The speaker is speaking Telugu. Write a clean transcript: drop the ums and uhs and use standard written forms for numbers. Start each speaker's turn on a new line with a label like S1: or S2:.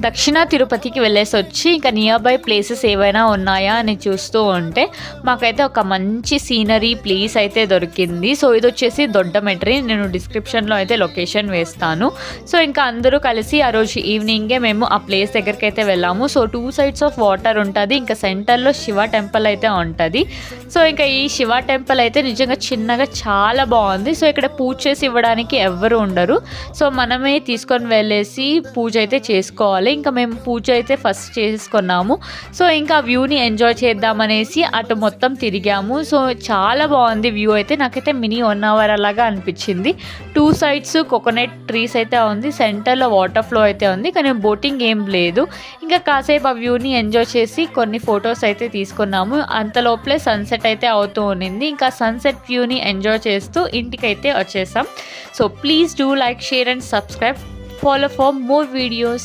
S1: దక్షిణ తిరుపతికి వెళ్ళేసి వచ్చి ఇంకా నియర్ బై ప్లేసెస్ ఏవైనా ఉన్నాయా అని చూస్తూ ఉంటే మాకైతే ఒక మంచి సీనరీ ప్లేస్ అయితే దొరికింది. సో ఇది వచ్చేసి దొడ్డమెట్రి, నేను డిస్క్రిప్షన్లో అయితే లొకేషన్ వేస్తాను. సో ఇంకా అందరూ కలిసి ఆ రోజు ఈవినింగే మేము ఆ ప్లేస్ దగ్గరికి అయితే వెళ్ళాము. సో 2 సైడ్స్ ఆఫ్ వాటర్ ఉంటుంది, ఇంకా సెంటర్లో శివ టెంపుల్ అయితే ఉంటుంది. సో ఇంకా ఈ శివ టెంపుల్ అయితే నిజంగా చిన్నగా చాలా బాగుంది. సో ఇక్కడ పూజ చేసి ఇవ్వడానికి ఎవ్వరు ఉండరు, సో మనమే తీసుకొని వెళ్ళేసి పూజ అయితే చేసుకోవాలి. ఇంకా మేము పూజ అయితే ఫస్ట్ చేసుకున్నాము. సో ఇంకా వ్యూని ఎంజాయ్ చేద్దామనేసి అటు మొత్తం తిరిగాము. సో చాలా బాగుంది వ్యూ అయితే, నాకైతే మినీ 1 అవర్ అలాగా అనిపించింది. 2 సైడ్స్ కోకోనట్ ట్రీస్ అయితే ఉంది, సెంటర్లో వాటర్ ఫ్లో అయితే ఉంది, కానీ బోటింగ్ ఏం లేదు. ఇంకా కాసేపు ఆ వ్యూని ఎంజాయ్ చేసి కొన్ని ఫొటోస్ అయితే తీసుకున్నాము. అంతలోపలే సన్సెట్ అయితే అవుతూ ఉన్నింది. ఇంకా సన్సెట్ వ్యూని ఎంజాయ్ చేస్తూ ఇంటికైతే వచ్చేసాం. So please do like, share and subscribe. Follow for more videos.